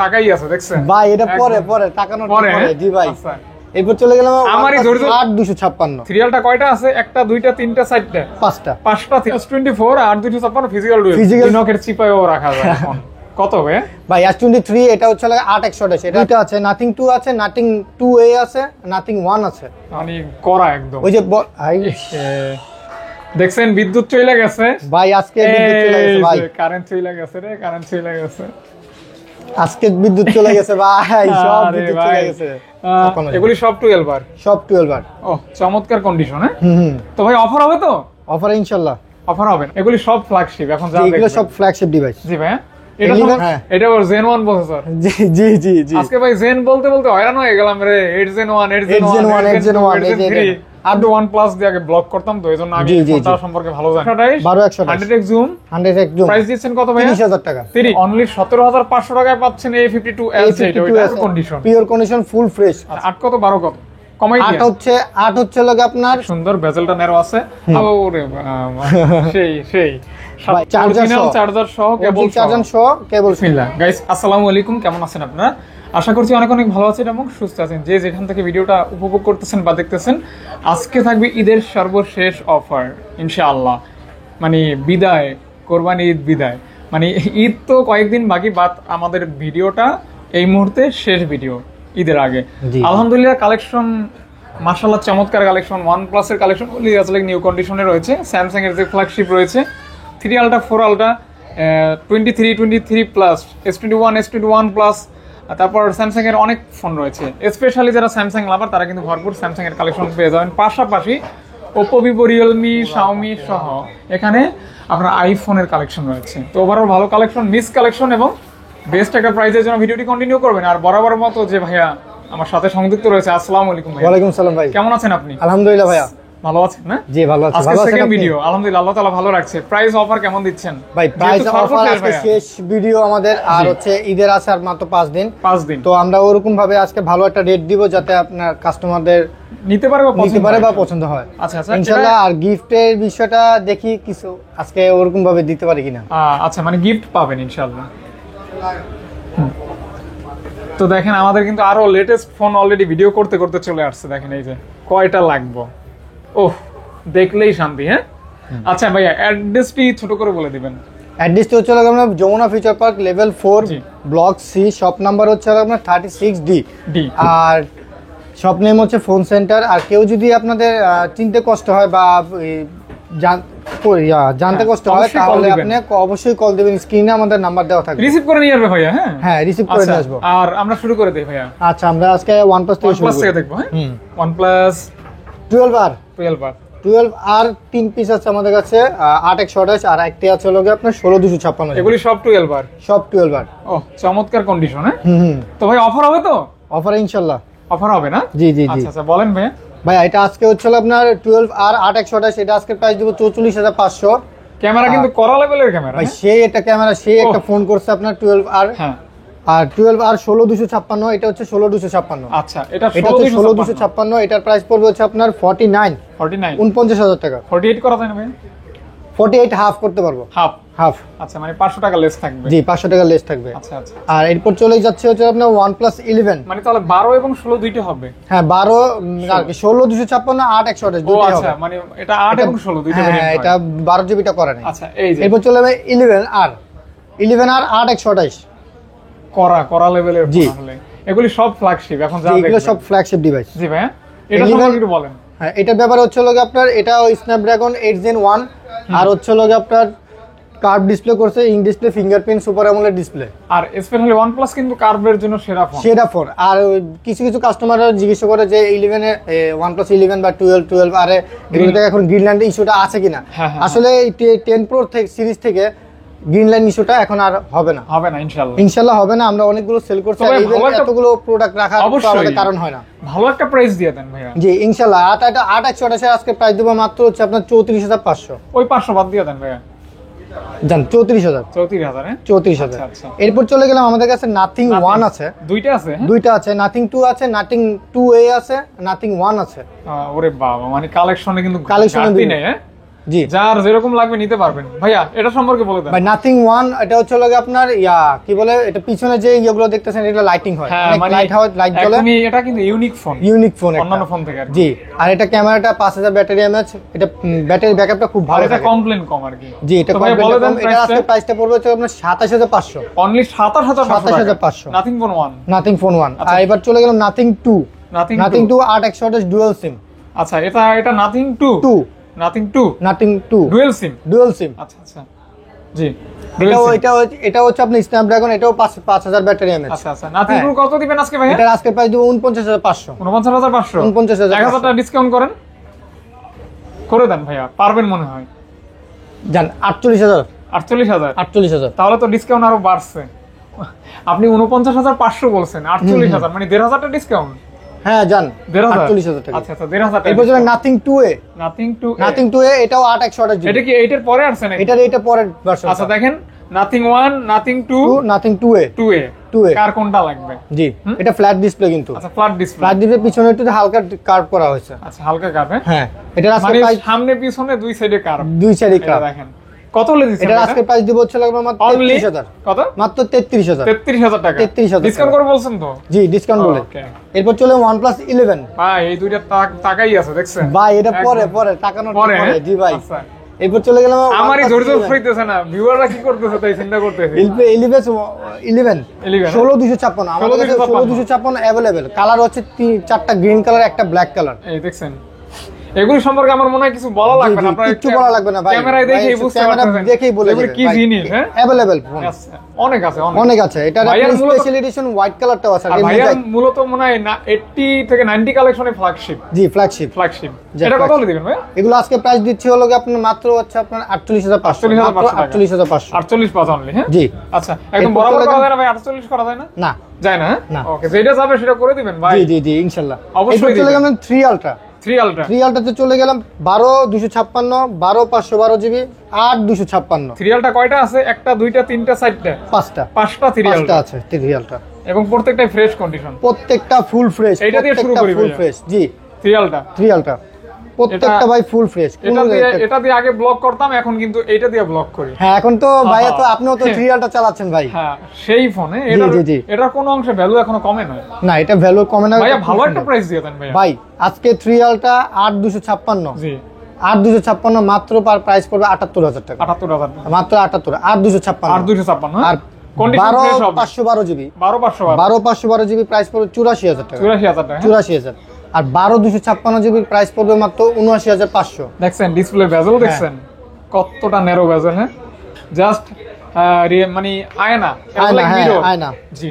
টাকাই আছে দেখছেন ভাই, এটা পরে টাকানোর পরে। জি ভাই, এরপর চলে গেলাম আমারই ধৈর্য 8256 সিরিয়ালটা কয়টা আছে? একটা, দুইটা, তিনটা, চারটা, পাঁচটা 24 আর 256 ফিজিক্যাল ডুয়েল নকের চিপায়ও রাখা যায় এখন। কত ভাই? ভাই S23 এটা হচ্ছে 8128। এটা আছে নাথিং 2 আছে, নাথিং 2A আছে, নাথিং 1 আছে, মানে করা একদম। ওই যে দেখছেন বিদ্যুৎ চলে গেছে ভাই, আজকে বিদ্যুৎ চলে গেছে ভাই, কারেন্ট চলে গেছে রে, কারেন্ট চলে গেছে, আজকে বিদ্যুৎ চলে গেছে ভাই, সব বিদ্যুৎ চলে গেছে। এগুলি সব 12 বার, সব 12 বার। ও চমৎকার কন্ডিশন। হ্যাঁ তো ভাই অফার হবে তো? অফার ইনশাআল্লাহ অফার হবে। এগুলি সব ফ্ল্যাগশিপ এখন যা এগুলো সব ফ্ল্যাগশিপ ডিভাইস। জি ভাই, এটা ওর Zen 1 প্রসেসর। জি জি জি জি। আজকে ভাই Zen বলতে বলতে হয়রান হয়ে গেলাম রে। 8 Zen 1, 8 Zen 1, 8 Zen 1, 8 Zen 3 আর OnePlus দিয়ে আগে ব্লক করতাম, তো এজন্য আমি ফোনটা সম্পর্কে ভালো জানি। 100x zoom, 100x zoom price দিচ্ছেন কত ভাই? 30000 টাকা। অনলি 17500 টাকায় পাচ্ছেন এই 52L condition, pure condition, full fresh. 8 কত 12 কত কমাই দিয়ে? 8 হচ্ছে লাগে আপনার সুন্দর বেজেলটা নেরো আছে। ওরে সেই চার্জার সহ কেবল। বিসমিল্লাহ গাইস, আসসালামু আলাইকুম। কেমন আছেন আপনারা? আশা করছি অনেক অনেক ভালো আছেন এবং সুস্থ আছেন। যে যেখান থেকে ভিডিওটা উপভোগ করতেছেন বা দেখতেছেন, আজকে থাকবে ঈদের সর্বশেষ অফার ইনশাআল্লাহ। মানে বিদায়, কোরবানি ঈদ বিদায়, মানে ঈদ তো কয়েকদিন বাকি, বাট আমাদের ভিডিওটা এই মুহূর্তে শেষ ভিডিও ঈদের আগে। আলহামদুলিল্লাহ কালেকশন মাশাআল্লাহ চমৎকার কালেকশন। OnePlus এর কালেকশন আসলে নিউ কন্ডিশনে রয়েছে। স্যামসাং এর যে ফ্ল্যাগশিপ রয়েছে 3 ultra, 4 ultra, 23 plus, S21, S21 plus, তারপর স্যামসাং এর অনেক ফোন রয়েছে। স্পেশালি যারা স্যামসাং লাভার তারা কিন্তু ভরপুর স্যামসাং এর কালেকশন পেয়ে যাবেন। পাশাপাশি ওপো, ভিভো, রিয়েলমি, শাওমি সহ এখানে আপনার আইফোনের কালেকশন রয়েছে। তো ওভারঅল ভালো কালেকশন, মিস কালেকশন এবং বেস্ট একটা প্রাইসের জন্য ভিডিওটি কন্টিনিউ করবেন। আর বরাবর মতো যে ভাইয়া আমার সাথে সংযুক্ত রয়েছে, আসসালামু আলাইকুম ভাই। ওয়ালাইকুম সালাম ভাই, কেমন আছেন আপনি? আলহামদুলিল্লাহ ভাইয়া, ভালো আছেন না? জি ভালো আছি। আজকে সেকেন্ড ভিডিও, আলহামদুলিল্লাহ আল্লাহ তাআলা ভালো রাখছে। প্রাইস অফার কেমন দিচ্ছেন ভাই? প্রাইস অফার আজকে শেষ ভিডিও আমাদের, আর হচ্ছে ঈদের আছে আর মাত্র 5 দিন। তো আমরা ওরকম ভাবে আজকে ভালো একটা রেট দিব যাতে আপনার কাস্টমারদের নিতে পারে বা পছন্দ হয়। আচ্ছা আচ্ছা ইনশাআল্লাহ। আর গিফটের বিষয়টা দেখি কিছু আজকে ওরকম ভাবে দিতে পারি কিনা। আচ্ছা, মানে গিফট পাবেন ইনশাআল্লাহ। তো দেখেন আমাদের কিন্তু আরো লেটেস্ট ফোন অলরেডি ভিডিও করতে করতে চলে আসছে। দেখেন এই যে কয়টা লাগবে, ওহ দেখলেই শান্তি। হ্যাঁ আচ্ছা ভাইয়া, অ্যাড্রেসটি ছোট করে বলে দিবেন। অ্যাড্রেসটি হচ্ছে আপনার Jamuna future park level 4 block C, shop number হচ্ছে আপনার 36D। আর শপ নেম হচ্ছে ফোন সেন্টার। আর কেউ যদি আপনাদের চিনতে কষ্ট হয় বা জানতে কষ্ট হয় তাহলে আপনি অবশ্যই কল দিবেন, স্ক্রিনে আমাদের নাম্বার দেওয়া থাকবে, রিসিভ করে নিয়ে আসবে ভাইয়া। হ্যাঁ রিসিভ করে নিয়ে আসবো। আর আমরা শুরু করে দেই ভাইয়া। আচ্ছা আমরা আজকে OnePlus থেকে দেখবো। হ্যাঁ OnePlus 12 আর 3 পিস আছে আমাদের কাছে, 8x28 আর একটি আছে হলো আপনার 16256। এগুলি সব 12 বার, সব 12 বার। ও চমৎকার কন্ডিশন। হ্যাঁ তো ভাই অফার হবে তো? অফার ইনশাআল্লাহ অফার হবে না? জি জি জি। আচ্ছা বলেন ভাই এটা আজকে হচ্ছে আপনার 12 আর 8x28, এটা আজকে প্রাইস দিব 44500। ক্যামেরা কিন্তু করা লেভেলের ক্যামেরা ভাই, সেই একটা ক্যামেরা, সেই একটা ফোন করছে আপনার 12 আর। হ্যাঁ আর 12 আর 16256, এটা হচ্ছে 16256। আচ্ছা এটা 16256, এটার প্রাইস পড়বে হচ্ছে আপনার 49000 টাকা। 48 করা যায় না ভাই? 48 হাফ করতে পারবো, হাফ। আচ্ছা মানে 500 টাকা লেস থাকবে। জি 500 টাকা লেস থাকবে। আচ্ছা আচ্ছা। আর এরপর চলে যাচ্ছে হচ্ছে আপনার OnePlus 11, মানে তাহলে 12 এবং 16 দুইটা হবে। হ্যাঁ 12 আর 16256, 8x28 দুইটা হবে। আচ্ছা মানে এটা 8 এবং 16 দুইটা ভেরিয়েন্ট। হ্যাঁ এটা 12 জিবিটা করে নাই। আচ্ছা এই যে এরপর চলে যাবে 11 আর 8x28 করা লেভেলের ফোন। আসলে এগুলি সব ফ্ল্যাগশিপ এখন যা দেখবেন, এগুলো সব ফ্ল্যাগশিপ ডিভাইস। জি ভাই এটা সম্পর্কে একটু বলেন। হ্যাঁ এটার ব্যাপারে হচ্ছে লোক আপনার, এটা স্ন্যাপড্রাগন 8 Gen 1 আর হচ্ছে লোক আপনার কার্ভ ডিসপ্লে করছে, in display, fingerprint, super AMOLED display. আর স্পেশালি OnePlus কিন্তু কার্ভের জন্য সেরা ফোন। আর কিছু কিছু কাস্টমাররা জিজ্ঞেস করে যে 11 এ OnePlus 11 বা 12 আর এগুলোতে এখন গ্রিনল্যান্ড ইস্যুটা আছে কিনা। আসলে 10 Pro সিরিজ থেকে গ্রিনল্যান্ড ইস্যুটা এখন আর হবে না ইনশাআল্লাহ হবে না। আমরা অনেকগুলো সেল করছি, এতগুলো প্রোডাক্ট রাখার আমাদের কারণ হয় না। ভালো একটা প্রাইস দিয়ে দেন ভাইয়া। জি ইনশাআল্লাহ। 8x28 আজকে প্রাইস দেব মাত্র হচ্ছে আপনার 34500। ওই 500 বাদ দিয়ে দেন ভাইয়া, জান 34000। 34000। আচ্ছা এরপর চলে গেলাম আমাদের কাছে নাথিং 1 আছে, দুইটা আছে, নাথিং 2 আছে, নাথিং 2A আছে, নাথিং 1 আছে। ওরে বাবা, মানে কালেকশনে কিন্তু কালেকশনই নেই। যার যেরকম লাগবে নিতে পারবেন। ভাইয়া এটা সম্পর্কে বলে দেন। ভাই নাথিং ওয়ান, এটা হচ্ছে লাগে আপনার কি বলে, এটা পিছনে যে ইয়েগুলো দেখতেছেন এটা লাইটিং হয়, লাইট জ্বলে। এটা কিন্তু ইউনিক ফোন অন্যান্য ফোন থেকে। জি, আর এটা ক্যামেরাটা 5000 ব্যাটারি এমএএইচ, এটা ব্যাটারি ব্যাকআপটা খুব ভালো, এটা কমপ্লেন কম আর কি। জি, এটা কমপ্লেন কম। এটা আজকে প্রাইসটা পড়বে হচ্ছে আপনার 27500, only 27500। Nothing phone 1, nothing phone 1। আর এবার চলে গেলাম নাথিং 2, নাথিং 2 8128 ডুয়াল সিম। আচ্ছা, এটা নাথিং 2, নাথিং 2 ডুয়াল সিম। আচ্ছা জি, এটা হচ্ছে আপনি স্ন্যাপড্রাগন, এটাও 5000 ব্যাটারি এমএএইচ। আচ্ছা, নাথিং 2 কত দিবেন আজকে ভাই? এটা আজকে প্রাইস দেব 49500। 49500 1000 টাকা ডিসকাউন্ট করে দেন ভাইয়া, পারবেন মনে হয়। জান 48000। তাহলে তো ডিসকাউন্ট আরো বাড়ছে। আপনি 49500 বলছেন, 48000 মানে 1500 টাকা ডিসকাউন্ট। হ্যাঁ জান, 48000 টাকা। আচ্ছা 1500 টাকা। এরপর যেটা নাথিং 2A, নাথিং 2A এটাও 8128 এটা কি 8 এর পরে আসছে নাকি? এটা পরের ভার্সন। আচ্ছা দেখেন, নাথিং 1, নাথিং 2, নাথিং 2A কার কোনটা লাগবে? জি, এটা ফ্ল্যাট ডিসপ্লে কিন্তু। আচ্ছা, ফ্ল্যাট ডিসপ্লে পিছনে একটু হালকা কার্ভ করা হয়েছে। আচ্ছা, হালকা কার্ভ। হ্যাঁ, এটা আজকে প্রাইস সামনে পিছনে দুই সাইডে কার্ভ, দেখেন কত হলে দিছেন? এটা আজকে প্রাইস দিব হচ্ছে লাগবে মাত্র 33000। কত? মাত্র 33000 টাকা। 33000 ডিসকাউন্ট করে বলছেন তো? জি, ডিসকাউন্ট বলে। এরপর চলে OnePlus 11। ভাই এই দুইটা টাকাই আছে দেখছেন ভাই, এটা পরে টাকানোর পরে। জি ভাই, এরপর চলে গেলাম আমারই ধৈর্য হইতেছে না, ভিউয়াররা কি করতেছে তাই চিন্তা করতেছে। 11 16256, আমাদের কাছে 16256 अवेलेबल। কালার হচ্ছে 4টা গ্রিন কালার, একটা ব্ল্যাক কালার। এই দেখছেন, এগুলো সম্পর্কে আমার মনে হয় কিছু বলা লাগবে না, আপনারা কিছু বলা লাগবে না ভাই, ক্যামেরায় দেখেই বুঝতে পারবেন, দেখেই বলে দেবেন কি জিনিস। হ্যাঁ, अवेलेबल ফোন অনেক আছে। এটা স্পেশাল এডিশন হোয়াইট কালারটাও আছে। আর ভাইয়া মূলত মনে হয় 80 থেকে 90 কালেকশনে ফ্ল্যাগশিপ। জি, ফ্ল্যাগশিপ। এটা কত হলে দিবেন ভাই? এগুলো আজকে প্রাইস দিচ্ছি হলো আপনার মাত্র হচ্ছে আপনার 48500। 48500 অনলি। হ্যাঁ জি, আচ্ছা, একদম বরাবর করা যায় না ভাই? 48 করা যায় না? না, যায় না। ওকে, যেটা যাবে সেটা করে দিবেন ভাই। জি ইনশাআল্লাহ। অবশ্যই চলে গেলাম 3 আলট্রা। 3 আলট্রাতে চলে গেলাম 12256, 12512 জিবি, 8256। 3 আলট্রা কয়টা আছে? একটা, দুইটা, তিনটা, চারটা, পাঁচটা 3 আলট্রা আছে। 3 আলট্রা এবং প্রত্যেকটাই ফ্রেশ কন্ডিশন, প্রত্যেকটা ফুল ফ্রেশ। এটা দিয়ে শুরু করি ফুল ফ্রেশ। জি, 3 আলট্রা প্রত্যেকটা ভাই ফুল ফ্রেশ। এটা দিয়ে আগে ব্লক করতাম, এখন কিন্তু এটা দিয়ে ব্লক করি। হ্যাঁ, এখন তো ভাই তো আপনিও তো 3 আলট্রা চালাচ্ছেন ভাই। হ্যাঁ, সেই ফোনে এটা কোনো অংশে ভ্যালু এখনো কমে না, এটা ভ্যালু কমে না ভাই। ভালো একটা প্রাইস দিয়ে দেন ভাই। আজকে 3 আলট্রা 8256। জি, 8256 মাত্র, পার প্রাইস পড়বে 78000 টাকা। 78000 মাত্র 78। 8256 আর 12512 জিবি, 12512 জিবি প্রাইস পড়বে 84000 টাকা। 84000। আর 12256 জিবি প্রাইস পড়বে মাত্র 79500। দেখছেন ডিসপ্লে বেজেল, দেখছেন কতটা ন্যারো বেজেল। হ্যাঁ, জাস্ট মানে আয়না। জি,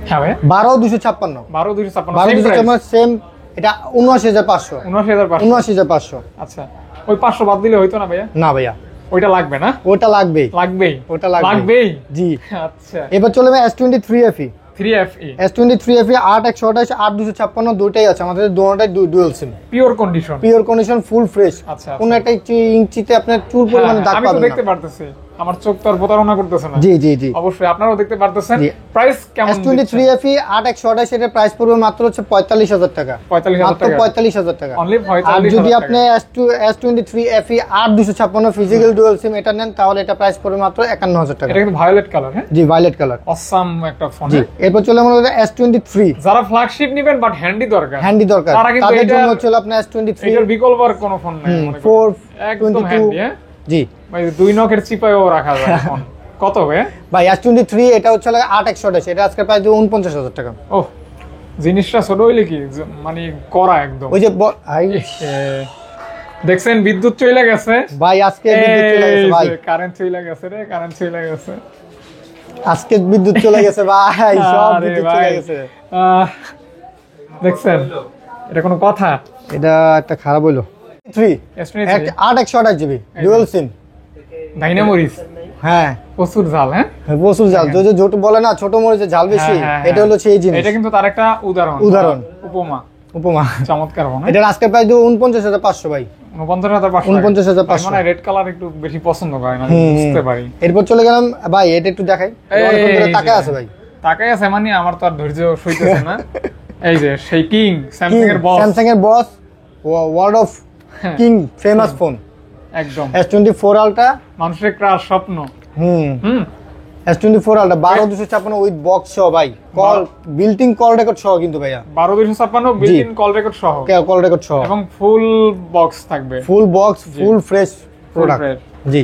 হ্যাঁ ভাই, 12256 সেম। এটা 79500। আচ্ছা, ওই 500 বাদ দিলে হইতো না ভাইয়া? না ভাইয়া, ওইটা লাগবে না? ওটা লাগবেই। জি, আচ্ছা। এবার চলে যাবে S23 FE। S23 FE 8128, 8256 দুটাই আছে আমাদের, দুটোটাই dual SIM. Pure condition, full fresh. আচ্ছা, কোন একটা ইঞ্চিতে আপনার চুল পরিমাণে দাগ পাবেন না। আমি তো দেখতে পারতেছি, আমার চোখ তো আর প্রতারণা করতেছে না। জি, অবশ্যই আপনারাও দেখতে পারতেছেন। প্রাইস কেমন? S23 FE 8128 এর প্রাইস পড়বে মাত্র হচ্ছে 45000 টাকা। 45000 টাকা অনলি। আর যদি আপনি S23 FE 8256 ফিজিক্যাল ডুয়াল সিম এটা নেন, তাহলে এটা প্রাইস পড়বে মাত্র 51000 টাকা। এটা কিন্তু ভায়োলেট কালার। হ্যাঁ জি, ভায়োলেট কালার, অসাম একটা ফোন। জি, এরপর চলে মনে হলো S23। যারা ফ্ল্যাগশিপ নেবেন বাট হ্যান্ডি দরকার, তাদের জন্য হচ্ছে আপনার S23। এটার বিকল্প আর কোনো ফোন নাই মনে করেন। 422। হ্যাঁ জি ভাই, 2 নকের চিপায়ও রাখা যায় ফোন। কত ভাই S23? এটা হচ্ছে 8128, এটা আজকে প্রাইস 49000 টাকা। ওহ, জিনিসটা ছোট হইলে কি মানে করা একদম। ওই যে দেখছেন বিদ্যুৎ চলে গেছে ভাই, আজকে বিদ্যুৎ চলে গেছে ভাই, কারেন্ট চলে গেছে রে, কারেন্ট চলে গেছে, আজকে বিদ্যুৎ চলে গেছে ভাই, সব বিদ্যুৎ চলে গেছে। দেখছেন, এটা কোনো কথা? এটা একটা খারাপ হইলো। 8128 জিবি ডুয়াল সিম, ডাইনামোরিস। হ্যাঁ, প্রচুর ঝাল। হ্যাঁ, প্রচুর ঝাল। যে ছোট বলে না, ছোট মরিচের ঝাল বেশি, এটা হলো সেই জিনিস। এটা কিন্তু তার একটা উদাহরণ, উপমা। চমৎকার ফোন। এটা আজকে প্রাইস 49500 ভাই। 49500 মানে রেড কালার একটু বেশি পছন্দ করে না, বুঝতে পারি। এরপর চলে গেলাম ভাই, এটা একটু দেখাই। অনেকক্ষণ ধরে তাকায় আছে ভাই, তাকায় আছে মানে আমার তো আর ধৈর্য সইতেছে না। এই যে সেই কিং স্যামসাং এর boss world of king famous phone একদম S24 আলট্রা মানুষের ক্রাশ স্বপ্ন। S24 আলট্রা 12256 উইথ বক্স সহ ভাই, call built in call record সহ কিন্তু ভাইয়া 12256 বিল্ট ইন কল রেকর্ড সহ, কল রেকর্ড সহ এবং ফুল বক্স থাকবে, full box full fresh product. জি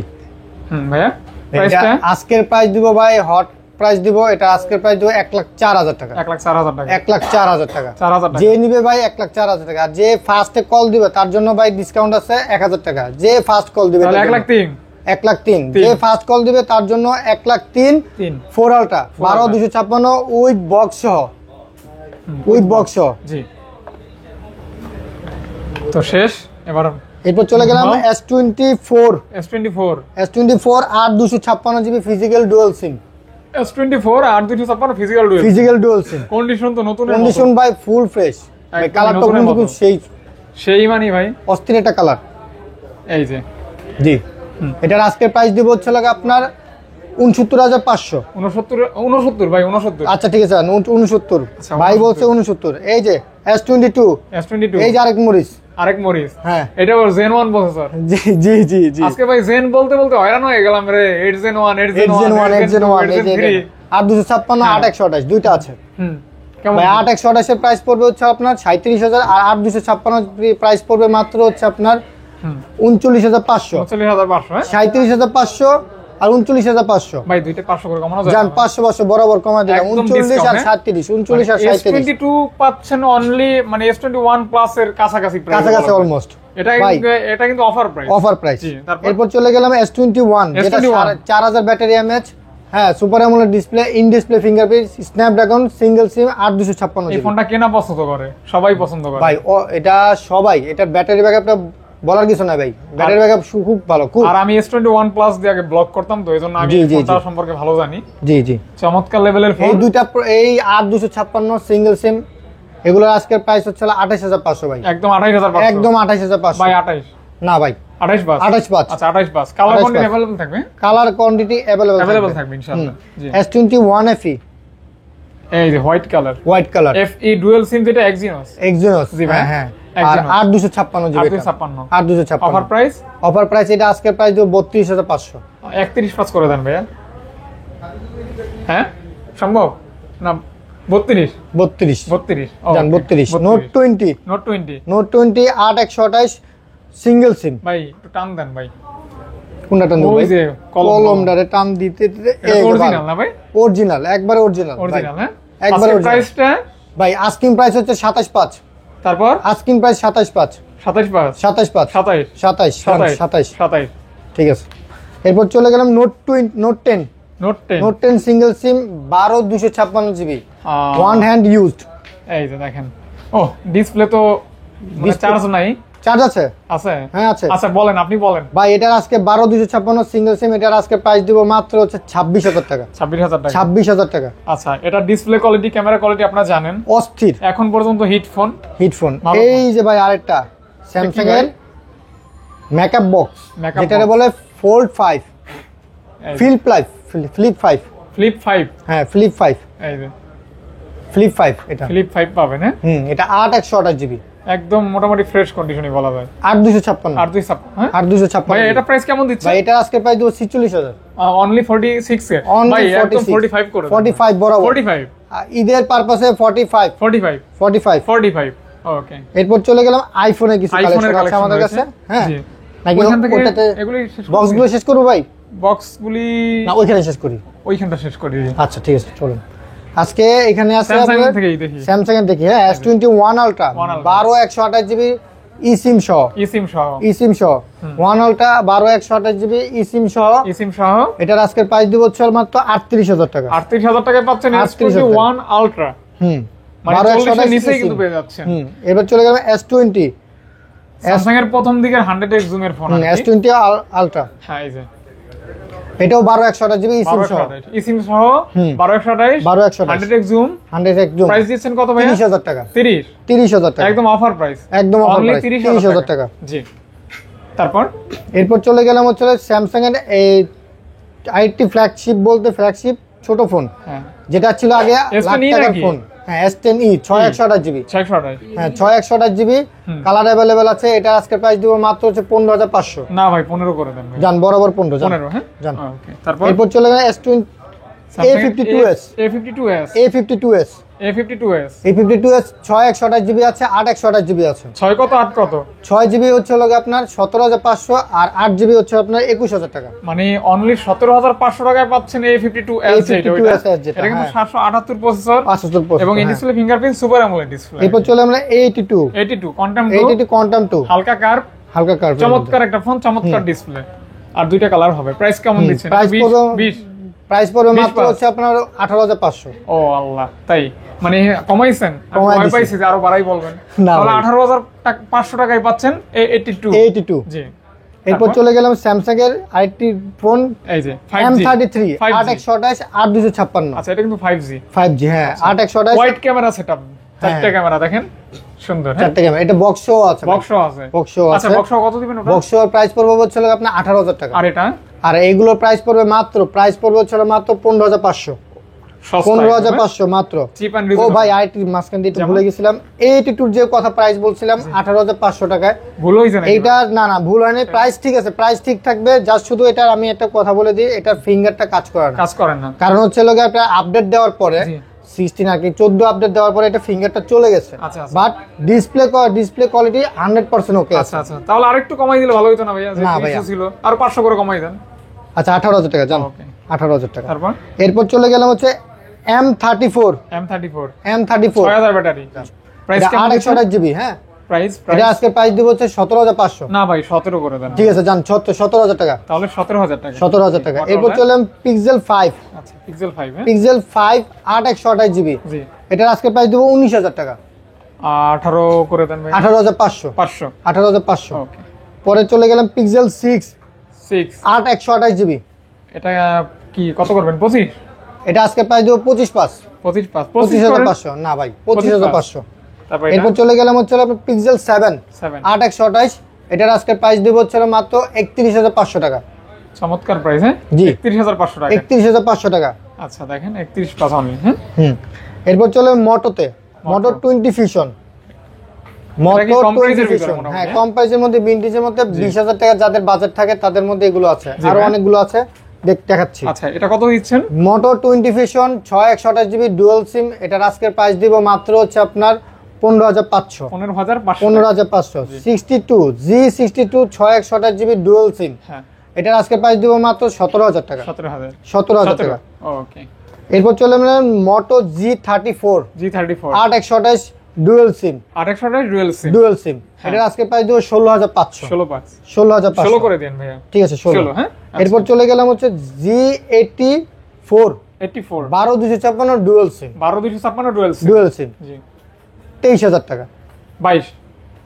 ভাইয়া প্রাইসটা আজকের প্রাইস দিব ভাই, হট প্রাইস দিব, এটা আজকের প্রাইস দিব 1,04,000 টাকা। 1,04,000 টাকা, 1,04,000 টাকা 4,000 টাকা। যে নিবে ভাই 1,04,000 টাকা। আর যে ফার্স্টে কল দিবে তার জন্য ভাই ডিসকাউন্ট আছে 1,000 টাকা। যে ফার্স্ট কল দিবে তাহলে 1,03,000, 1,03,000 যে ফার্স্ট কল দিবে তার জন্য 1,03,000 4 আলট্রা 12256 উইথ বক্স সহ, উইথ বক্স সহ। জি তো শেষ। এরপর চলে গেলাম S24 S24 8 256 GB physical dual sim. S24 8 256 physical dual sim condition তো নতুন, কন্ডিশন ভাই ফুল ফ্রেশ, ভাই কালারটা কিন্তু সেই মানে ভাই অস্থির একটা কালার। এই যে জি এটার আজকের প্রাইস দিব হচ্ছে লাগে আপনার 69,500। 69 ভাই 69। আচ্ছা ঠিক আছে 69 ভাই বলছে 69। এই যে S22 এই যে আরেক মরিস হ্যাঁ, এটা ওর Zen 1 প্রসেসর। জি জি জি জি আজকে ভাই জেন বলতে হয়রান হয়ে গেলাম রে। 8 Zen 1 8 Zen 1 8 Zen 1 এই যে 8 256 8 128 দুইটা আছে। কেমন ভাই 8 128 এর প্রাইস পড়বে হচ্ছে আপনার 37,000, আর 8 256 প্রাইস পড়বে মাত্র হচ্ছে আপনার 39,500। 39,500 হ্যাঁ, 37,500 আর 39,500। ভাই দুইটা 500 করে কমানো যায় জান 500 বরাবর কমা দিলাম 39 আর 37 39 আর 37। S22 পাচ্ছেন অনলি মানে S21 প্লাস এর কাছাকাছি প্রাইস, কাছাকাছি অলমোস্ট। এটা কিন্তু অফার প্রাইস। এরপর চলে গেলাম S21 যেটা 4000 ব্যাটারি এমএএইচ, হ্যাঁ super AMOLED display, in display fingerprint, Snapdragon single sim 8 256। এই ফোনটা কেনা পছন্দ করে, সবাই পছন্দ করে ভাই। এটা সবাই, এটা ব্যাটারি ব্যাকআপটা বলার কিছু না ভাই, ব্যাটারি ব্যাকআপ খুব ভালো খুব। আর আমি S21 প্লাস দিয়ে আগে ব্লক করতাম তো এইজন্য আমি ফোনটা সম্পর্কে ভালো জানি। জি জি চমৎকার লেভেলের ফোন। এই দুইটা এই 8 256 সিঙ্গেল সিম এগুলোর আজকের প্রাইস হচ্ছে 28,500 ভাই। একদম 28,500, একদম 28,500 ভাই 28 না ভাই 28 আচ্ছা 28 কালার কোয়ান্টিটি अवेलेबल থাকবে, কালার কোয়ান্টিটি अवेलेबल থাকবে ইনশাআল্লাহ। জি S21 FE এই যে white colour FE dual SIM যেটা Exynos জি ভাই হ্যাঁ। আর 8 256 জিবি 8 256 অফার প্রাইস এটা আজকের প্রাইস দেব 32,500। 31 করে দেন ভাইয়া, হ্যাঁ সম্ভব না? 32 জান 32 নোট 20 8 128 সিঙ্গেল সিম। ভাই একটু টান দেন ভাই, কোনটা টান দেব? ওই যে কলমটারে টান দিতে অরিজিনাল না ভাই? অরিজিনাল একবারে অরিজিনাল হ্যাঁ একবারে অরিজিনাল। প্রাইসটা ভাই আস্কিং প্রাইস হচ্ছে 27,500। তারপর আস্কিং প্রাইস 27,500 27 ঠিক আছে। এরপর চলে গেলাম নোট 10 সিঙ্গেল সিম 12 256 জিবি ওয়ান হ্যান্ড ইউজড। এই যে দেখেন, ও ডিসপ্লে তো চার্জ নাই, চার্জ আছে হ্যাঁ আছে। আচ্ছা বলেন, আপনি বলেন ভাই। এটার আজকে 12 256 সিঙ্গেল সিম, এটার আজকে প্রাইস দিব মাত্র হচ্ছে 26,000 টাকা। 26,000 টাকা। আচ্ছা এটা ডিসপ্লে কোয়ালিটি, ক্যামেরা কোয়ালিটি আপনারা জানেন অস্থির, এখন পর্যন্ত হিট ফোন। এই যে ভাই আরেকটা স্যামসাং এর মেকআপ বক্স যেটারে বলে ফোল্ড 5 ফ্লিপ 5 হ্যাঁ ফ্লিপ 5 এই যে ফ্লিপ 5 এটা ফ্লিপ 5 পাবেন হ্যাঁ। এটা 8 128 জিবি একদম মোটামুটি ফ্রেশ কন্ডিশনই বলা যায়। 8 256 হ্যাঁ 8 256 ভাই এটা প্রাইস কেমন দিচ্ছে ভাই? এটা আজকে প্রাইস দিব 46,000 অনলি 46 এ ভাই, একদম 45 করে 45 বরাবর 45 ঈদের পারপাসে 45 ওকে। এরপর চলে গেলাম আইফোনের কিছু কালেকশন আছে আমাদের কাছে হ্যাঁ। নাকি ওইখান থেকে এগুলি বক্সগুলো শেষ করব ভাই? বক্সগুলি না ওইখানে শেষ করি, ওইখানটা শেষ করি। আচ্ছা ঠিক আছে চলুন। আজকে এখানে আছে স্যামসাং থেকেই দেখি, স্যামসাং এর দেখি হ্যাঁ। S21 আলট্রা 12 128 জিবি eSIM সহ 1 আলট্রা 12 128 জিবি eSIM সহ এটার আজকের প্রাইস দিব হচ্ছে মাত্র 38,000 টাকা। 38,000 টাকায় পাচ্ছেন S21 আলট্রা। মানে 40 এর নিচেই কিন্তু পেয়ে যাচ্ছেন। এবার চলে গেলাম S20 স্যামসাং এর প্রথম দিকের 100x জুম এর ফোন S20 আলট্রা হ্যাঁ এই যে এটাও 12 128 জিবি eSIM সহ 12 128 100x জুম প্রাইস দিচ্ছেন কত ভাই? 30,000 টাকা। 30,000 টাকা একদম অফার প্রাইস, একদম অফার অনলি প্রাইস 30,000 টাকা। জি তারপর এরপর চলে গেলাম হচ্ছে স্যামসাং এর এই আইটি ফ্ল্যাগশিপ বলতে ফ্ল্যাগশিপ ছোট ফোন হ্যাঁ যেটা ছিল আগে লাখ টাকার ফোন হ্যাঁ S10e 6128GB 6128 হ্যাঁ 6128GB কালার अवेलेबल আছে। এটা আজকে প্রাইস দিব মাত্র হচ্ছে 15500। না ভাই 15 করে দেন ভাই। জান বরাবর 15 জান 15 হ্যাঁ জান। ওকে তারপর এরপর চলে গেল A52s A52s A52s A52s A52s 6128GB আছে 8128GB আছে। 6 কত 8 কত? 6GB হচ্ছে হলো আপনার 17500 আর 8GB হচ্ছে আপনার 21000 টাকা। মানে অনলি 17500 টাকায় পাচ্ছেন A52s যেটা এটা কিন্তু 778 প্রসেসর এবং এই display fingerprint super AMOLED display. এরপর চলে আমরা 82 কোয়ান্টাম 2 হালকা কার্ভ চমৎকার একটা ফোন, চমৎকার ডিসপ্লে আর দুইটা কালার হবে। প্রাইস কেমন দিচ্ছেন? 20 প্রাইস পড়বে মাত্র হচ্ছে আপনার 18500। ও আল্লাহ, তাই মানে কমাইছেন? কমাই পাইছি আরো বাড়াই বলবেন। তাহলে 18500 টাকায় পাচ্ছেন A82 জি। এরপর চলে গেলাম স্যামসাং এর আইটি ফোন এই যে M33 8128 8256। আচ্ছা এটা কিন্তু 5G হ্যাঁ 8128 ওয়াইড ক্যামেরা সেটআপ, চারটি ক্যামেরা দেখেন সুন্দর। চারটি ক্যামেরা, এটা বক্সও আছে। আচ্ছা বক্স কত দিবেন ওটা? বক্সের প্রাইস পড়বে হচ্ছে আপনার 18000 টাকা। আর এটা আর এইগুলোর প্রাইস পড়বে মাত্র 15500 15500 মাত্র। ও ভাই আইটি মাসখান দিয়ে ভুলে গেছিলাম, A82 যে কথা প্রাইস বলছিলাম 18500 টাকায় ভুল হইছে না? এইটা না ভুল হয়নি, প্রাইস ঠিক আছে, প্রাইস ঠিক থাকবে। জাস্ট শুধু এটা আমি একটা কথা বলে দিই, এটা ফিঙ্গারটা কাজ করে না। কারণ হচ্ছে লোকে আপনার আপডেট দেওয়ার পরে 16 আর কি 14 আপডেট দেওয়ার পরে এটা ফিঙ্গারটা চলে গেছে। বাট ডিসপ্লে কোয়ালিটি 100% ওকে আছে। আচ্ছা তাহলে আরেকটু কমাই দিলে ভালো হতো না ভাইয়া? যে 200 ছিল আর 500 করে কমাই দেন। আচ্ছা 18000 টাকা জান। ওকে 18000 টাকা। তারপর এরপর চলে গেলাম হচ্ছে M34 6000 ব্যাটারি। প্রাইস কেমন? 8128GB হ্যাঁ প্রাইস এটা আজকে প্রাইস দিব হচ্ছে 17500। না ভাই 17 করে দেন। ঠিক আছে জান 17000 টাকা। তাহলে 17000 টাকা। 17000 টাকা। এরপর চললাম Pixel 5। আচ্ছা Pixel 5 হ্যাঁ Pixel 5 8128GB জি। এটা আজকে প্রাইস দিব 19000 টাকা। 18 করে দেন ভাই। 18500 ওকে। পরে চলে গেলাম Pixel 6 8128GB। এটা কি কত করবেন? 25? এটা আজকে প্রাইস দিব 25500 না ভাই 25500। তারপর এরপর চলে গেলাম হচ্ছে আপনার Pixel 7 8128। এটার আজকে প্রাইস দিব হচ্ছে মাত্র 31500 টাকা। চমৎকার প্রাইস হ্যাঁ 31500 টাকা। 31500 টাকা। আচ্ছা দেখেন 31 প্লাস অনলি হ্যাঁ। এরপর চলে মোটো 20 ফিউশন। মোটো 20 ফিউশন হ্যাঁ কম প্রাইসের মধ্যে ভিনটেজের মধ্যে 20000 টাকা যাদের বাজেট থাকে তাদের মধ্যে এগুলো আছে, আরো অনেকগুলো আছে দেখাচ্ছি। আচ্ছা এটা কত দিচ্ছেন? মোটো 20 ফিউশন 6128GB ডুয়াল সিম। এটার আজকের প্রাইস দিব মাত্র হচ্ছে আপনার 15500। 15500 62 G62 6128GB ডুয়াল সিম। হ্যাঁ এটার আজকে প্রাইস দিব মাত্র 17000 টাকা। 17000 টাকা। ওকে। এরপর চলে আমরা মোটো G34 8128 dual SIM. 8128 dual SIM. এটার আজকে প্রাইস দিব 16500। 16500 করে দেন ভাইয়া। ঠিক আছে 16 হ্যাঁ। এরপর চলে গেলাম হচ্ছে G84 12256 dual SIM. 12256 dual SIM জি 23000 টাকা। 22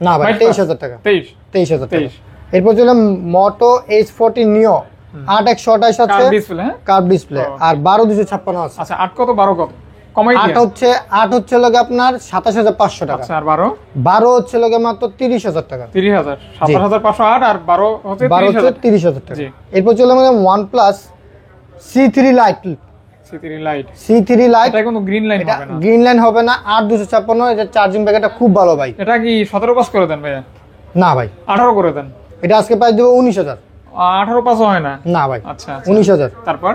না ভাই 23000 টাকা। 23000 টাকা। এরপর চলে মোটো H40 নিও 8128 আছে কার্ভ ডিসপ্লে আর 12256 আছে। আচ্ছা 8 কত 12 কত কমাই দিই? 8 হচ্ছে লগে আপনার 27500 টাকা। আচ্ছা আর 12 হচ্ছে লগে মাত্র 30000 টাকা। 30000 27508 আর 12 হচ্ছে 30000 টাকা। এরপর চলে আমরা OnePlus C3 Lite এটা কিন্তু গ্রিন লাইন হবে না। গ্রিন লাইন হবে না 8256। এটা চার্জিং ব্যাকআপটা খুব ভালো ভাই। এটা কি 17 পাস করে দেন ভাইয়া? না ভাই 18 করে দেন। এটা আজকে প্রাইস দেব 19000। 18 পাস হয় না? না ভাই আচ্ছা 19000। তারপর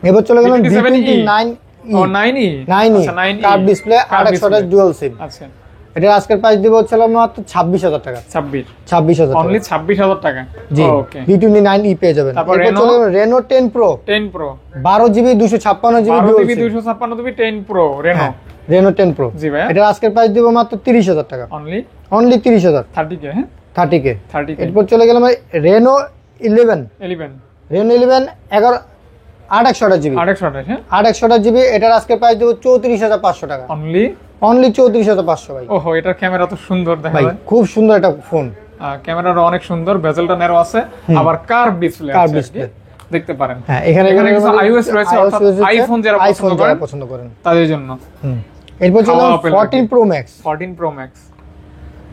এবার চলে গেলাম V29 ও 9e curve display 8128 dual SIM. আচ্ছা এটা আজকের প্রাইস দিব হচ্ছে মাত্র 26000 টাকা। 26000 অনলি 26000 টাকা। ওকে V29e পেয়ে যাবেন। এরপর চলে Reno 10 Pro 12GB 256GB 256GB 10 Pro Reno 10 Pro জি ভাই। এটা আজকের প্রাইস দিব মাত্র 30000 টাকা। অনলি 30000 30k হ্যাঁ 30k। এরপর চলে গেলাম Reno 11 Reno 11 8128GB 8128GB। এটার আজকে প্রাইস দেব 34500 টাকা। অনলি 34500 ভাই। ওহো এটার ক্যামেরা তো সুন্দর দেখা যায়, খুব সুন্দর একটা ফোন। ক্যামেরাটা অনেক সুন্দর, বেজেলটা ন্যারো আছে, আবার কার্ভ ডিসপ্লে দেখতে পারেন। হ্যাঁ এখানে কিছু iOS রয়েছে, অর্থাৎ আইফোন যারা পছন্দ করেন তাদের জন্য। এরপর চলো 14 Pro Max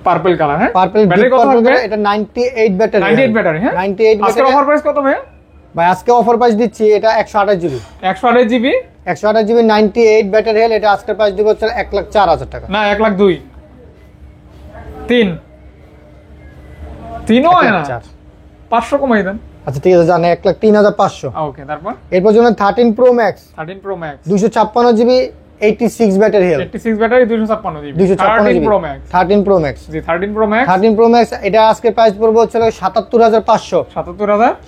পার্পল কালার হ্যাঁ। পার্পল ব্যাটারি কত হবে? এটা 98 ব্যাটারি। 98 ব্যাটারি হ্যাঁ। 98 ব্যাটারি। আজকে অফার প্রাইস কত ভাই? ভাই আজকে অফার প্রাইস দিচ্ছি এটা 128 GB 128 GB 128 GB 98 battery health, এটা আজকে প্রাইস দিব হচ্ছে 1,04,000 টাকা। না 1,02,000 3 হয় না 500 কমাই দেন। আচ্ছা ঠিক আছে, জানে 1,03,500। ওকে, তারপর এরপর জন্য 13 pro max 256 GB 86 battery health, 86 battery 256 GB 13 pro max 13 pro max জি 13 প্রো ম্যাক্স 13 প্রো ম্যাক্স এটা আজকে প্রাইস পড়বে হচ্ছে 77,500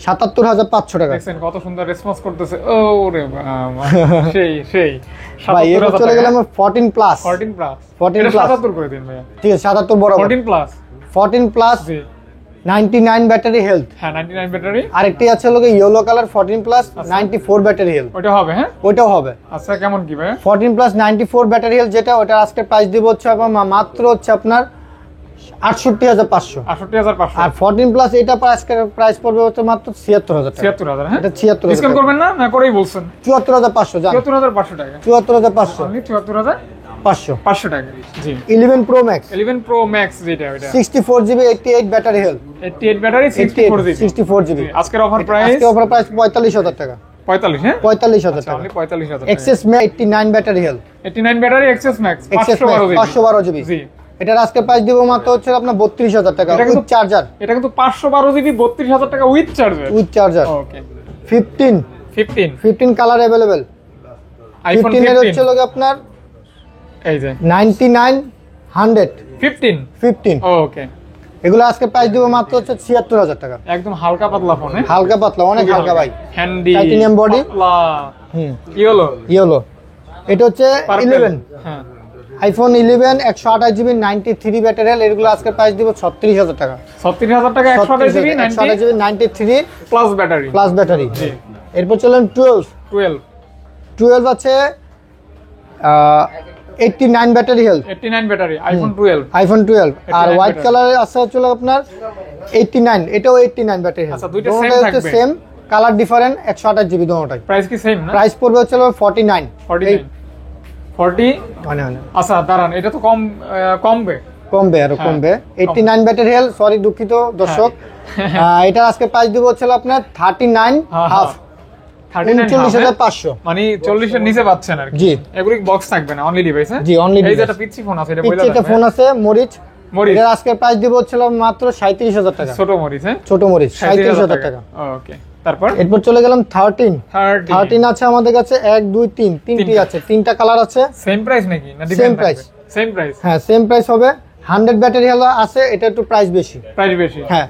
77,500 টাকা। দেখেন কত সুন্দর রেসপন্স করতেছে। ওরে বাবা সেই সেই ভাই এবার চলে গেলাম 14 প্লাস 14 প্লাস 14 এটা প্লাস 77 করে দিন ভাইয়া। ঠিক আছে 77 বরাবর 14 প্লাস জি 99 ব্যাটারি হেলথ। হ্যাঁ 99 ব্যাটারি। আরেকটি আছে লোকে yellow colour 14 plus 94 battery health, ওটা হবে। হ্যাঁ ওটাও হবে। আচ্ছা কেমন কি ভাই? 14 প্লাস 94 ব্যাটারি হেলথ যেটা, ওটা আজকে প্রাইস দিব হচ্ছে মাত্র হচ্ছে আপনার 68,500। 68,500। আর 14 প্লাস এটা প্রাইস পড়বে হচ্ছে মাত্র 76,000 টাকা। 76,000। হ্যাঁ এটা 76,000 ডিসকাউন্ট করবেন না? না করেই বলছেন 74,500 জান 74,500 টাকা। 74,500 অনলি 74,500 টাকা। জি 11 প্রো ম্যাক্স 11 প্রো ম্যাক্স যেটা ওটা 64 GB 88 battery health, 88 battery 64 GB 64 GB. আজকের অফার প্রাইস 45,000 টাকা। 45 হ্যাঁ 45,000 টাকা। অনলি 45,000 টাকা। XS max 89 battery health, 89 battery XS max 512 GB. জি এটার আজকে প্রাইস দিব মাত্র হচ্ছে আপনার 32,000 টাকা উইথ চার্জার। এটা কিন্তু 512 জিবি 32,000 টাকা with charger. Okay 15 colour available. IPhone 15 এর হচ্ছে লোকে আপনার এই যে 99 100 15 ওকে। এগুলো আজকে প্রাইস দিব মাত্র হচ্ছে 76,000 টাকা। একদম হালকা পাতলা ফোন। হ্যাঁ হালকা পাতলা, অনেক হালকা ভাই, হ্যান্ডি টাইটানিয়াম বডি পাতলা। ইয়েলো এটা হচ্ছে 11 হ্যাঁ আইফোন 11 128 জিবি 93 ব্যাটারি হেল, এগুলো আজকে প্রাইস দিব 36,000 টাকা। 36,000 টাকা 128 জিবি 93 প্লাস ব্যাটারি। জি এরপর চলেন 12 আছে 89 ব্যাটারি হেল, 89 ব্যাটারি আইফোন 12 আর হোয়াইট কালারে আছে হচ্ছে আপনার 89, এটাও 89 ব্যাটারি হেল। আচ্ছা দুইটা সেম থাকবে, সেম কালার ডিফারেন্ট 128 জিবি দুটোটাই। প্রাইস কি সেম না? প্রাইস পড়বে হচ্ছে 49 40 মানে আচ্ছা দাঁড়ান এটা তো কমবে আরো কমবে। 89 ব্যাটারি হেল, সরি দুঃখিত দর্শক। এটা আজকে প্রাইস দিব হচ্ছে আপনার 39 হাফ 39,500, মানে 40 এর নিচে পাচ্ছেন আর কি। জি এগুলি বক্স থাকবে না, অনলি ডিভাইস। হ্যাঁ জি অনলি এই যে একটা পিচ্ছি ফোন আছে এটা বইলা এটা ফোন আছে মরিচ, এর আজকে প্রাইস দিব হচ্ছে মাত্র 37,000 টাকা। ছোট মরিচ। হ্যাঁ ছোট মরিচ 37,000 টাকা। ওকে তারপর এরপর চলে গেলাম 13 আছে আমাদের কাছে 1 2 3 তিনটি আছে, তিনটা কালার আছে। সেম প্রাইস নাকি না সেম প্রাইস? সেম প্রাইস, হ্যাঁ সেম প্রাইস হবে। 100 ব্যাটারি হলো আছে, এটা একটু প্রাইস বেশি। হ্যাঁ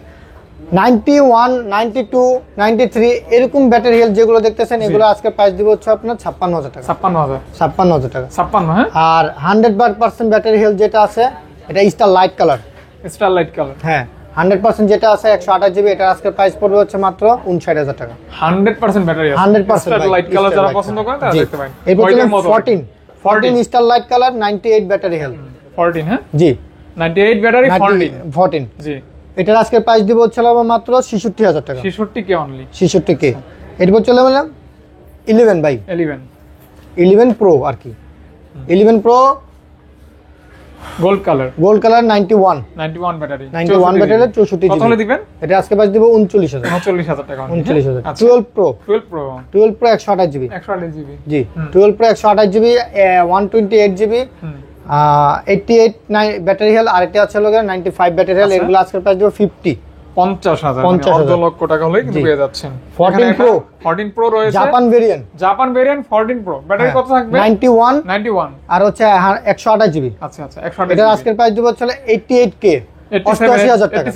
91 92 93 এরকম ব্যাটারি হেল যেগুলো দেখতেছেন এগুলো আজকে প্রাইস দিব হচ্ছে আপনার 56,000 টাকা। 56,000 টাকা। 56 হ্যাঁ। আর 100% ব্যাটারি হেল যেটা আছে এটা স্টার লাইট কালার। হ্যাঁ 100% যেটা আছে 128 জিবি, এটা আজকে প্রাইস পড়বে হচ্ছে মাত্র 59,000 টাকা। 100% ব্যাটারি আছে, 100% স্টার লাইট কালার যারা পছন্দ করেন তারা দেখতে পারেন। এরপর 14 star light colour 98 battery health. 14 হ্যাঁ জি 98 ব্যাটারি 14 জি। এটার আজকে প্রাইস দিব হচ্ছে মাত্র 66,000 টাকা। 66 কে অনলি 66 কে। এরপর চলে গেলাম 11 ভাই 11 প্রো আর কি। 11 প্রো গোল্ড কালার 91 ব্যাটারি 64 কত হলে দিবেন? এটা আজকে প্রাইস দিব 39,000 টাকা। 39,000। 12 প্রো 128 জিবি জি 12 pro 128 GB 128 GB 88 battery health, আর এটা আছে 95 ব্যাটারি হেল। এগুলো আজকে প্রাইস দিব 50,000 অর্ধ লক্ষ টাকা হলেই কিন্তু পেয়ে যাচ্ছেন। 14 প্রো রয়েছে জাপান ভেরিয়েন্ট 14 প্রো ব্যাটারি কত থাকবে? 91 আর হচ্ছে 128 জিবি। আচ্ছা 128 এটা আজকের প্রাইস দিব হচ্ছে 88 কে 88,000 টাকা।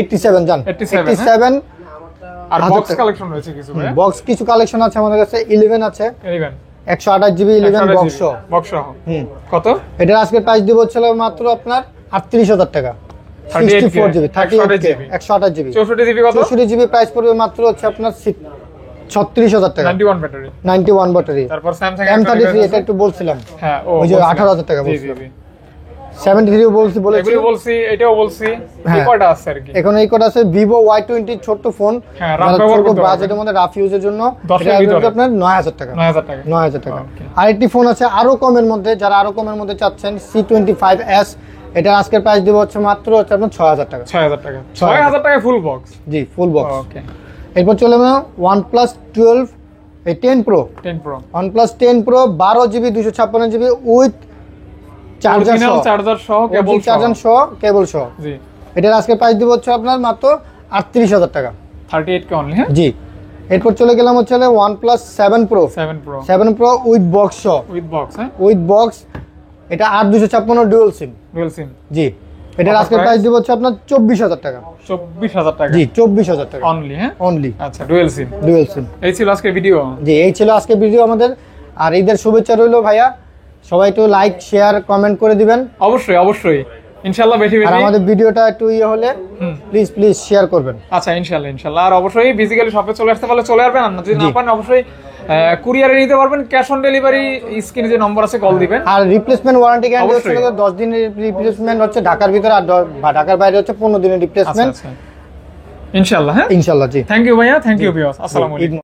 87 জান 87। আর বক্স কালেকশন রয়েছে কিছু ভাই? বক্স কিছু কালেকশন আছে আমাদের কাছে। 11 আছে 128 জিবি 11 বক্স কত? এটা আজকের প্রাইস দিব হচ্ছে মাত্র আপনার 38,000 টাকা। 64 জিবি 128 জিবি 64 জিবি কত? 64 জিবি প্রাইস পড়বে মাত্র হচ্ছে আপনার 36,000 টাকা। 91 ব্যাটারি। তারপর স্যামসাং M33 এটা একটু বলছিলাম। হ্যাঁ ওই যে 18,000 টাকা বলছিলাম। 73 বলছি এটাও বলছি। এই কয়টা আছে আর কি? এখন এই কয়টা আছে Vivo Y20 ছোট ফোন, হ্যাঁ রাফ ব্যবহার করতে বাজেটের মধ্যে রাফ ইউজের জন্য এটা আপনার 9,000 টাকা। 9,000 টাকা। আরেকটি ফোন আছে আরো কমের মধ্যে, যারা আরো কমের মধ্যে চাচ্ছেন C25s, এটা আজকের প্রাইস দিব হচ্ছে মাত্র হচ্ছে আপনার 6,000 টাকা। 6,000 টাকা ফুল বক্স। জি ফুল বক্স। ওকে এরপর চলে যাবো OnePlus 12 এই 10 Pro OnePlus 10 Pro 12GB 256GB with charger সহ কেবল সহ জি। এটার আজকে প্রাইস দিব হচ্ছে আপনার মাত্র 38,000 টাকা 38K অনলি। হ্যাঁ জি। এরপর চলে গেলাম হচ্ছে OnePlus 7 Pro উইথ বক্স হ্যাঁ উইথ বক্স। এটা 8256 ডুয়াল সিম জি। এটার আজকে প্রাইস দিব হচ্ছে আপনার 24,000 টাকা 24,000 টাকা জি 24,000 টাকা অনলি। হ্যাঁ অনলি। আচ্ছা ডুয়াল সিম। এই ছিল আজকে ভিডিও জি, এই ছিল আজকে ভিডিও আমাদের। আর ঈদের শুভেচ্ছা রইলো ভাইয়া, সবাই একটু লাইক শেয়ার কমেন্ট করে দিবেন। অবশ্যই ইনশাআল্লাহ বেশি আর আমাদের ভিডিওটা একটু হলে প্লিজ শেয়ার করবেন। আচ্ছা ইনশাআল্লাহ। আর অবশ্যই ফিজিক্যালি শপে চলে আসতে পারলে চলে আসবেন, আর যদি না পারেন অবশ্যই কুরিয়ারে নিতে পারবেন। ক্যাশ অন ডেলিভারি স্ক্রিনে যে নম্বর আছে কল দিবেন। আর রিপ্লেসমেন্ট ওয়ারেন্টি গ্যারান্টি হচ্ছে 10 দিনের রিপ্লেসমেন্ট হচ্ছে ঢাকার ভিতরে, আর ঢাকার বাইরে হচ্ছে 15 দিনের রিপ্লেসমেন্ট ইনশাআল্লাহ। হ্যাঁ ইনশাআল্লাহ জি। থ্যাংক ইউ ভাইয়া, থ্যাংক ইউ ভিউয়ার্স, আসসালামু আলাইকুম।